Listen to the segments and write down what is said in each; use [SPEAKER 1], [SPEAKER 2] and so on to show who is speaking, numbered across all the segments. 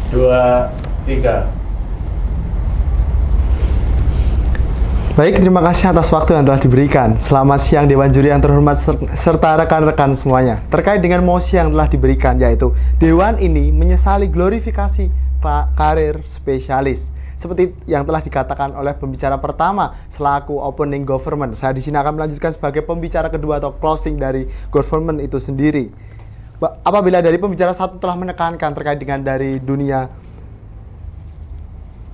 [SPEAKER 1] 2, 3.
[SPEAKER 2] Baik, terima kasih atas waktu yang telah diberikan. Selamat siang Dewan Juri yang terhormat serta rekan-rekan semuanya. Terkait dengan mosi yang telah diberikan, yaitu Dewan ini menyesali glorifikasi karir spesialis. Seperti yang telah dikatakan oleh pembicara pertama selaku opening government. Saya di sini akan melanjutkan sebagai pembicara kedua atau closing dari government itu sendiri. Apabila dari pembicara satu telah menekankan terkait dengan dari dunia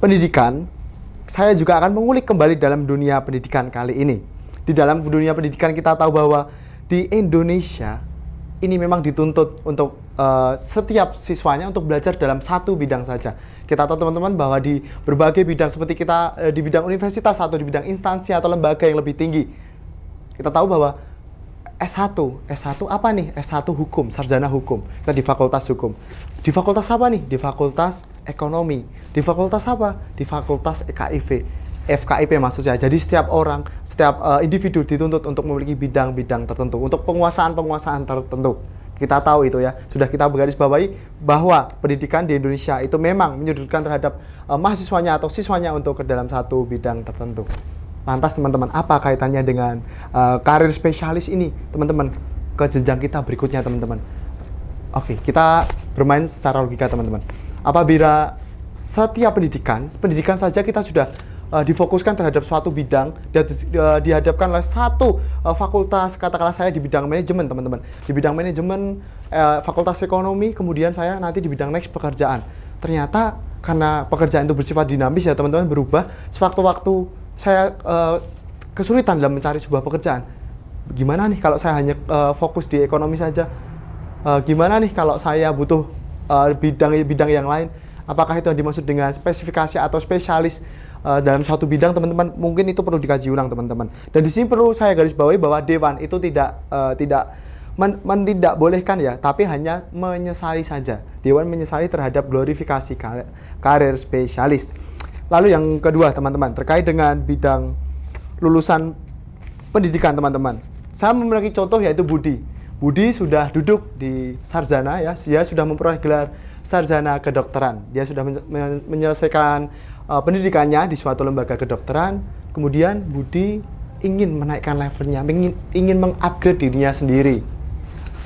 [SPEAKER 2] pendidikan, saya juga akan mengulik kembali dalam dunia pendidikan kali ini. Di dalam dunia pendidikan kita tahu bahwa di Indonesia ini memang dituntut untuk setiap siswanya untuk belajar dalam satu bidang saja. Kita tahu teman-teman bahwa di berbagai bidang seperti kita di bidang universitas atau di bidang instansi atau lembaga yang lebih tinggi, kita tahu bahwa S1 apa nih? S1 hukum, sarjana hukum. Kita di fakultas hukum. Di fakultas apa nih? Di fakultas ekonomi. Di fakultas apa? Di fakultas FKIP maksudnya. Jadi setiap orang, setiap individu dituntut untuk memiliki bidang-bidang tertentu, untuk penguasaan-penguasaan tertentu. Kita tahu itu ya, sudah kita bergarisbawahi bahwa pendidikan di Indonesia itu memang menyudutkan terhadap mahasiswanya atau siswanya untuk ke dalam satu bidang tertentu. Lantas teman-teman, apa kaitannya dengan karir spesialis ini, teman-teman, ke jenjang kita berikutnya, teman-teman? Oke, kita bermain secara logika, teman-teman. Apabila setiap pendidikan saja kita sudah difokuskan terhadap suatu bidang, dihadapkan oleh satu fakultas, katakanlah saya di bidang manajemen, teman-teman. Di bidang manajemen, fakultas ekonomi, kemudian saya nanti di bidang next pekerjaan. Ternyata karena pekerjaan itu bersifat dinamis ya, teman-teman, berubah sewaktu-waktu saya kesulitan dalam mencari sebuah pekerjaan. Gimana nih kalau saya hanya fokus di ekonomi saja? Gimana nih kalau saya butuh bidang yang lain? Apakah itu yang dimaksud dengan spesifikasi atau spesialis dalam suatu bidang, teman-teman? Mungkin itu perlu dikaji ulang, teman-teman. Dan di sini perlu saya garis bawahi bahwa Dewan itu tidak bolehkan ya, tapi hanya menyesali saja. Dewan menyesali terhadap glorifikasi karir spesialis. Lalu yang kedua, teman-teman, terkait dengan bidang lulusan pendidikan, teman-teman. Saya memiliki contoh yaitu Budi. Budi sudah duduk di sarjana ya, dia sudah memperoleh gelar sarjana kedokteran. Dia sudah menyelesaikan pendidikannya di suatu lembaga kedokteran. Kemudian Budi ingin menaikkan levelnya, ingin mengupgrade dirinya sendiri.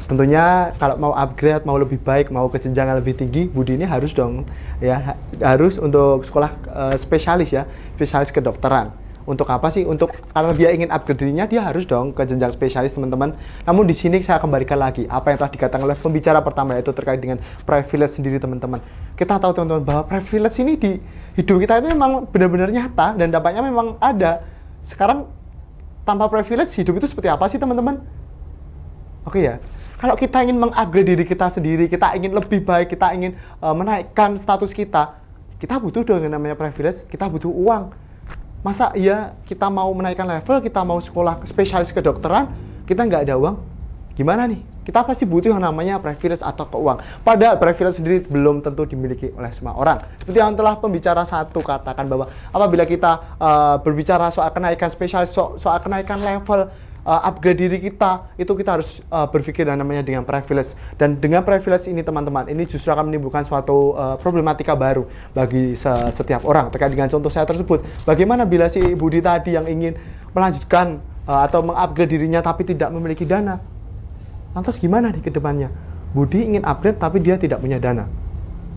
[SPEAKER 2] Tentunya kalau mau upgrade, mau lebih baik, mau ke jenjang lebih tinggi, Budi ini harus dong ya, harus untuk sekolah spesialis ya, spesialis kedokteran. Untuk apa sih? Untuk kalau dia ingin upgrade dirinya, dia harus dong ke jenjang spesialis, teman-teman. Namun di sini saya kembalikan lagi apa yang telah dikatakan oleh pembicara pertama, yaitu terkait dengan privilege sendiri, teman-teman. Kita tahu, teman-teman, bahwa privilege ini di hidup kita itu memang benar-benar nyata dan dampaknya memang ada. Sekarang tanpa privilege hidup itu seperti apa sih, teman-teman? Oke ya, kalau kita ingin mengupgrade diri kita sendiri, kita ingin lebih baik, kita ingin menaikkan status kita butuh dong yang namanya privilege, kita butuh uang. Masa iya kita mau menaikkan level, kita mau sekolah spesialis kedokteran, kita nggak ada uang? Gimana nih? Kita pasti butuh yang namanya privilege atau keuangan. Padahal privilege sendiri belum tentu dimiliki oleh semua orang. Seperti yang telah pembicara satu katakan bahwa apabila kita berbicara soal kenaikan spesialis, soal kenaikan level, upgrade diri kita, itu kita harus berpikir yang namanya dengan privilege. Dan dengan privilege ini, teman-teman, ini justru akan menimbulkan suatu problematika baru bagi setiap orang. Terkait dengan contoh saya tersebut, bagaimana bila si Budi tadi yang ingin melanjutkan atau mengupgrade dirinya tapi tidak memiliki dana? Lantas gimana nih ke depannya? Budi ingin upgrade tapi dia tidak punya dana.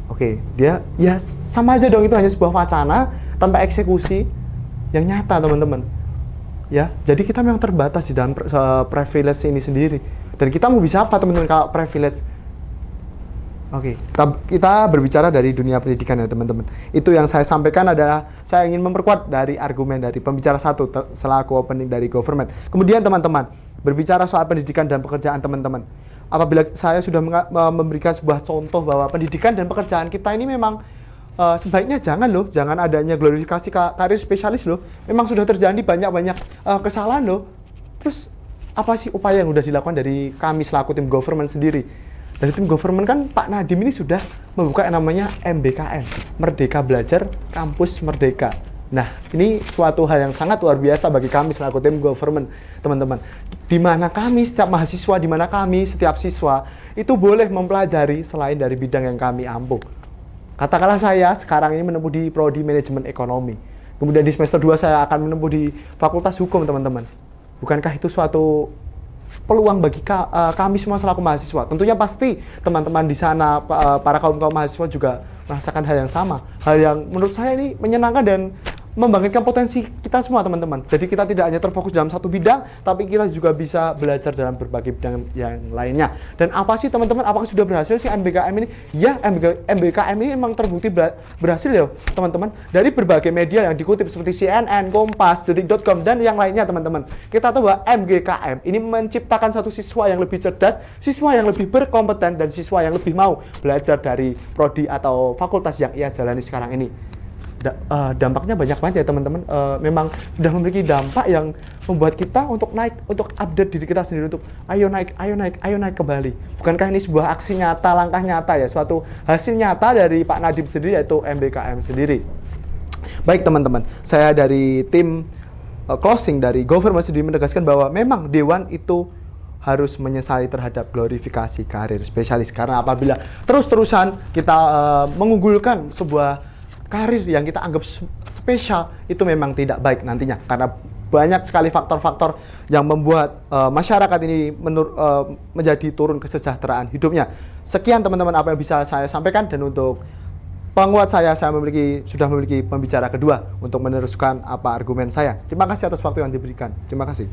[SPEAKER 2] Oke, dia ya sama aja dong, itu hanya sebuah wacana tanpa eksekusi yang nyata, teman-teman. Ya, jadi kita memang terbatas di dalam privilege ini sendiri. Dan kita mau bisa apa, teman-teman, kalau privilege? Oke, kita berbicara dari dunia pendidikan ya, teman-teman. Itu yang saya sampaikan adalah saya ingin memperkuat dari argumen dari pembicara satu selaku opening dari government. Kemudian, teman-teman, berbicara soal pendidikan dan pekerjaan, teman-teman. Apabila saya sudah memberikan sebuah contoh bahwa pendidikan dan pekerjaan kita ini memang sebaiknya jangan adanya glorifikasi karir spesialis loh. Memang sudah terjadi banyak kesalahan loh. Terus apa sih upaya yang sudah dilakukan dari kami selaku tim government sendiri? Dari tim government kan Pak Nadiem ini sudah membuka yang namanya MBKM, Merdeka Belajar Kampus Merdeka. Nah, ini suatu hal yang sangat luar biasa bagi kami selaku tim government, teman-teman. Di mana kami setiap mahasiswa, di mana kami setiap siswa itu boleh mempelajari selain dari bidang yang kami ampuh. Katakanlah saya sekarang ini menempuh di prodi manajemen ekonomi. Kemudian di semester 2 saya akan menempuh di fakultas hukum, teman-teman. Bukankah itu suatu peluang bagi kami semua selaku mahasiswa? Tentunya pasti teman-teman di sana, para kaum-kaum mahasiswa juga merasakan hal yang sama. Hal yang menurut saya ini menyenangkan dan membangkitkan potensi kita semua, teman-teman. Jadi kita tidak hanya terfokus dalam satu bidang, tapi kita juga bisa belajar dalam berbagai bidang yang lainnya. Dan apa sih, teman-teman? Apakah sudah berhasil sih MBKM ini? Ya, MBKM ini memang terbukti berhasil ya, teman-teman. Dari berbagai media yang dikutip seperti CNN, Kompas, Detik.com, dan yang lainnya, teman-teman. Kita tahu bahwa MGKM ini menciptakan satu siswa yang lebih cerdas, siswa yang lebih berkompeten, dan siswa yang lebih mau belajar dari prodi atau fakultas yang ia jalani sekarang ini. Dampaknya banyak banget ya, teman-teman. Memang sudah memiliki dampak yang membuat kita untuk naik, untuk update diri kita sendiri, untuk ayo naik kembali. Bukankah ini sebuah aksi nyata, langkah nyata ya, suatu hasil nyata dari Pak Nadiem sendiri, yaitu MBKM sendiri. Baik, teman-teman, saya dari tim closing dari Government sendiri menegaskan bahwa memang Dewan itu harus menyesali terhadap glorifikasi karir spesialis, karena apabila terus-terusan kita mengunggulkan sebuah karir yang kita anggap spesial, itu memang tidak baik nantinya, karena banyak sekali faktor-faktor yang membuat masyarakat ini menjadi turun kesejahteraan hidupnya. Sekian, teman-teman, apa yang bisa saya sampaikan, dan untuk penguat saya sudah memiliki pembicara kedua untuk meneruskan apa argumen saya. Terima kasih atas waktu yang diberikan. Terima kasih.